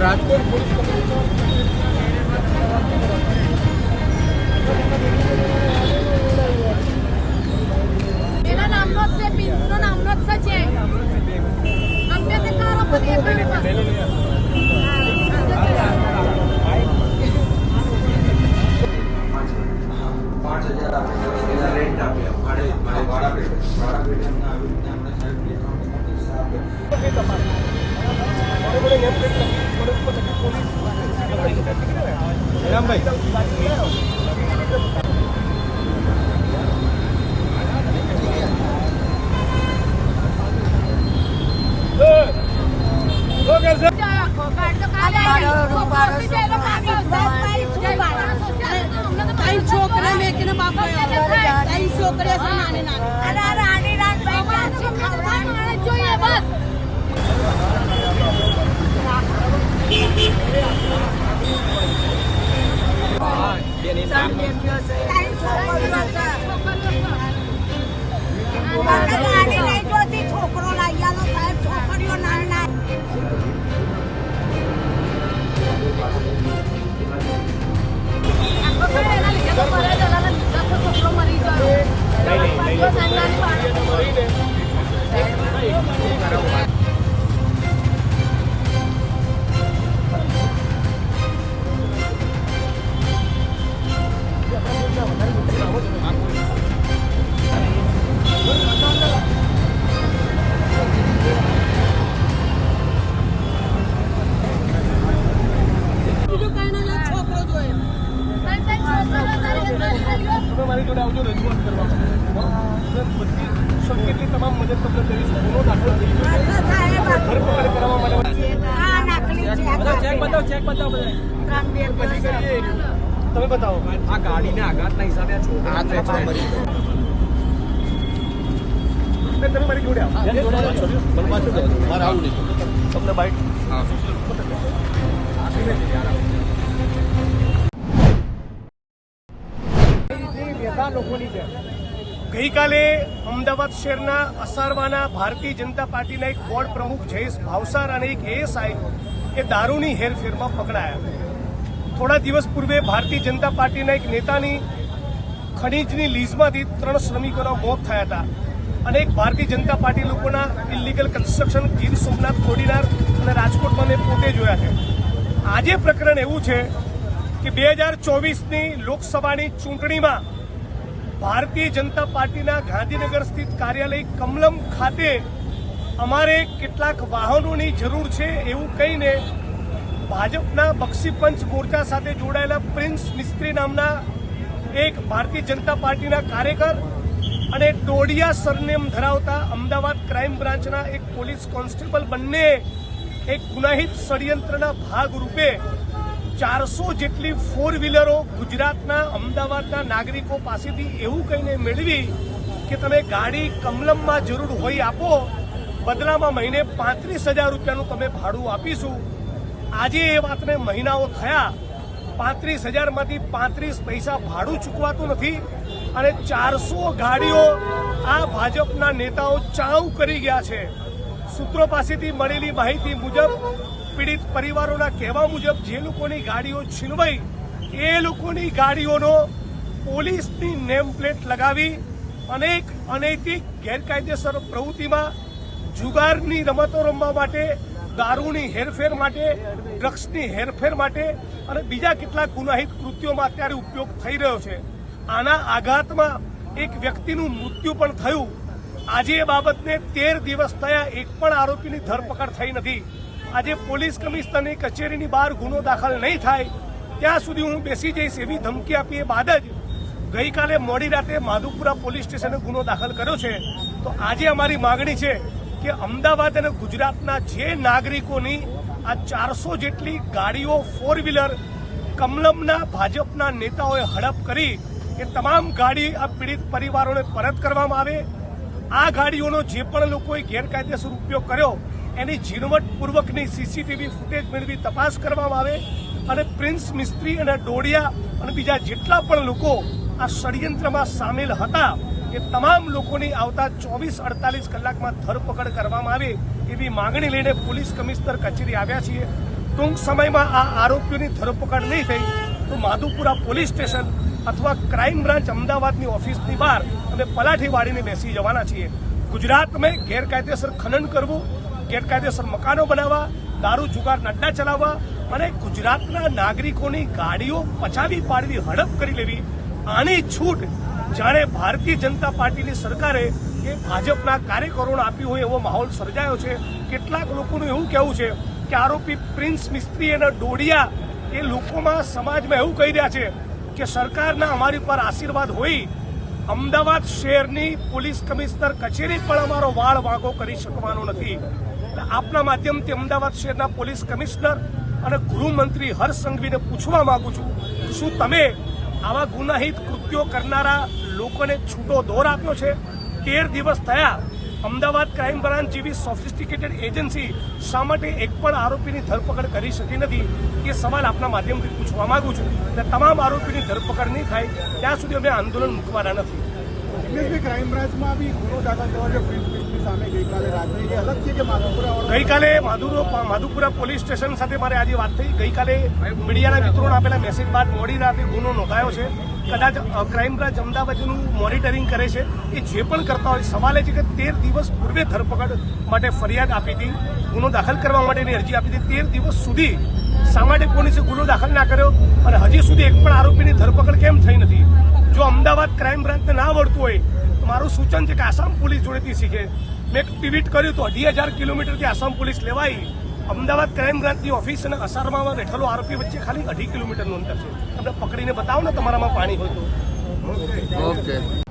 Rajkot police એના નામનો જ છે, પિન્સનો નામનો જ છે. અમને તે કારો પતિ છોકરા મેકીને બાપ છોકરી જોઈએ બસ. છોકરો લાગ્યા સાહેબ, છોકરીઓ ના છોકરો મરી ગયો. મારી જોડે આવજો, રજૂઆત કરવા બધી શક્ય એટલી તમામ મદદ તમને કરીશ. ગુનો દાખલ થઈ ગયો, ધરપકડ કરવા માટે ચેક બતાવો, ચેક બતાવો બધા પછી કરીએ. તમે બતાવો આ ગાડીને આઘાતના હિસાબે આ છોકરા તમે મારી જોડે આવો, મારે આવું નહીં તમને બાઇક ગઈકાલે અમદાવાદ શહેરના અસારવાના ભારતીય જનતા પાર્ટીના એક વોર્ડ પ્રમુખ જયેશ ભાવસાર અને એક એએસઆઈ એ દારૂની હેરફેરમાં પકડાયા. થોડા દિવસ પૂર્વે ભારતીય જનતા પાર્ટીના એક નેતાની ખનીજની લીઝમાંથી 3 શ્રમિકોના મોત થયા હતા અને એક ભારતીય જનતા પાર્ટી લોકોના ઇલીગલ કન્સ્ટ્રક્શન ગીર સોમનાથ, કોડીનાર અને રાજકોટમાં મેં પોતે જોયા છે. આજે પ્રકરણ એવું છે કે 2024ની લોકસભાની ચૂંટણીમાં ભારતીય જનતા પાર્ટીના ગાંધીનગર સ્થિત કાર્યાલય કમલમ ખાતે અમારે કેટલાક વાહનોની જરૂર છે એવું કહીને ભાજપના બક્ષીપંચ મોરચા સાથે જોડાયેલા પ્રિન્સ મિસ્ત્રી નામના એક ભારતીય જનતા પાર્ટીના કાર્યકર અને ટોડિયા સરનેમ ધરાવતા અમદાવાદ ક્રાઇમ બ્રાન્ચના એક પોલીસ કોન્સ્ટેબલ બંને એક ગુનાહિત ષડયંત્રના ભાગરૂપે 400 જેટલી 4 વ્હીલરો ગુજરાતના અમદાવાદના નાગરિકો પાસેથી એવું કહીને મેળવી કે તમે ગાડી કમલમમાં જરૂર હોય આપો, બદલામાં મહિને 35,000 રૂપિયાનું તમે ભાડું આપીશું. આજે એ વાતને મહિનાઓ થયા, 35,000માંથી 35 પૈસા ભાડું ચૂકવાતું નથી અને 400 ગાડીઓ આ ભાજપના નેતાઓ ચાઉ કરી ગયા છે. સૂત્રો પાસેથી મળેલી માહિતી મુજબ પીડિત પરિવારોના કહેવા મુજબ જે લોકોની ગાડીઓ છીનવાઈ એ લોકોની ગાડીઓનો પોલીસની નેમ પ્લેટ લગાવી અનેક અનૈતિક ગેરકાયદેસર પ્રવૃત્તિમાં જુગારની રમતો રમવા માટે, દારૂની હેરફેર માટે, ડ્રગ્સની હેરફેર માટે અને બીજા કેટલાક ગુનાહિત કૃત્યોમાં અત્યારે ઉપયોગ થઈ રહ્યો છે. આના આઘાતમાં એક વ્યક્તિનું મૃત્યુ પણ થયું. આજે એ બાબતને 13 દિવસ થયા, એક પણ આરોપીની ધરપકડ થઈ નથી. આજે પોલીસ કમિશનરની કચેરીની બહાર ગુનો દાખલ નહીં થાય ત્યાં સુધી હું બેસી જઈશ એવી ધમકી આપી એ બાદ જ ગઈકાલે મોડી રાતે માધુપુરા પોલીસ સ્ટેશને ગુનો દાખલ કર્યો છે. તો આજે અમારી માગણી છે કે અમદાવાદ અને ગુજરાતના જે નાગરિકોની આ 400 જેટલી ગાડીઓ 4 વ્હીલર કમલમના ભાજપના નેતાઓએ હડપ કરી એ તમામ ગાડી આ પીડિત પરિવારોને પરત કરવામાં આવે. આ ગાડીઓનો જે પણ લોકોએ ગેરકાયદેસર ઉપયોગ કર્યો એની ઝીણવટપૂર્વકની સીસીટીવી ફૂટેજ મેળવી તપાસ કરવામાં આવે અને પ્રિન્સ મિસ્ત્રી અને ડોડિયા અને બીજા જેટલા પણ લોકો આ ષડયંત્રમાં સામેલ હતા એ તમામ લોકોની આવતા 24-48 કલાકમાં ધરપકડ કરવામાં આવે એવી માંગણી લઈને પોલીસ કમિશનર કચેરી આવ્યા છીએ. ટૂંક સમયમાં આ આરોપીઓની ધરપકડ નહીં થઈ તો માધુપુરા પોલીસ સ્ટેશન અથવા ક્રાઇમ બ્રાન્ચ અમદાવાદની ઓફિસની બહાર અમે પલાઠી વાળીને બેસી જવાના છીએ. ગુજરાતમાં ગેરકાયદેસર ખનન કરવું, ગેરકાયદેસર મકાનો બનાવવા, દારૂ જુગાર અડ્ડા ચલાવવા અને ગુજરાતના નાગરિકોની ગાડીઓ પચાવી પાડવી, હડપ કરી લેવી, આની છૂટ જાણે ભારતીય જનતા પાર્ટીની સરકારે એ ભાજપના કાર્યકરોને આપ્યું હોય એવો માહોલ સર્જાયો છે. કેટલાક લોકોનું એવું કહેવું છે કે આરોપી પ્રિન્સ મિસ્ત્રી અને ડોડિયા એ લોકોમાં સમાજમાં એવું કહી રહ્યા છે કે સરકારના અમારી પર આશીર્વાદ હોય અમદાવાદ શહેરની પોલીસ કમિશનર કચેરી પણ અમારો વાળ વાંકો કરી શકવાનો નથી. આપના માધ્યમથી અમદાવાદ શહેરના પોલીસ કમિશનર અને ગૃહમંત્રી હર્ષ સંઘવીને પૂછવા માંગુ છું, શું તમે આવા ગુનાહિત કૃત્યો કરનારા લોકોને છૂટો દોર આપ્યો છે? 13 દિવસ થયા, અમદાવાદ ક્રાઇમ બ્રાન્ચ જેવી સોફિસ્ટિકેટેડ એજન્સી શા માટે એક પણ આરોપીની ધરપકડ કરી શકી નથી? એ સવાલ આપના માધ્યમથી પૂછવા માંગુ છું. અને તમામ આરોપીની ધરપકડ નહીં થાય ત્યાં સુધી અમે આંદોલન મૂકવાના નથી. ક્રાઇમ બ્રાન્ચમાં બી ગુનો દાખલ થયો છે પ્રિન્સની સામે ગઈકાલે રાત્રે, એ અલગ છે કે ગઈકાલે માધુપુરા પોલીસ સ્ટેશન સાથે મારે આજે વાત થઈ. ગઈકાલે મીડિયાના મિત્રોને આપેલા મેસેજ બાદ મોડી રાતે ગુનો નોંધાયો છે. કદાચ ક્રાઇમ બ્રાન્ચ અમદાવાદનું મોનિટરિંગ કરે છે. એ જે પણ કરતા હોય, સવાલ એ છે કે 13 દિવસ પૂર્વે ધરપકડ માટે ફરિયાદ આપી હતી, ગુનો દાખલ કરવા માટેની અરજી આપી હતી. 13 દિવસ સુધી શા માટે પોલીસે ગુનો દાખલ ના કર્યો અને હજી સુધી એક પણ આરોપીની ધરપકડ કેમ થઈ નથી? જો અમદાવાદ ક્રાઇમ બ્રાન્ચને ના આવડતું હોય તો મારું સૂચન છે કે આસામ પોલીસ જોડેથી શીખે. મેં એક ટ્વીટ કર્યું તો 2,500 કિલોમીટરથી આસામ પોલીસ લેવાઈ. અમદાવાદ ક્રાઇમ બ્રાન્ચની ઓફિસ અને અસારમાં બેઠેલો આરોપી વચ્ચે ખાલી 2.5 કિલોમીટરનું અંતર છે. તમને પકડીને બતાવો ને તમારામાં પાણી હોય તો. ઓકે.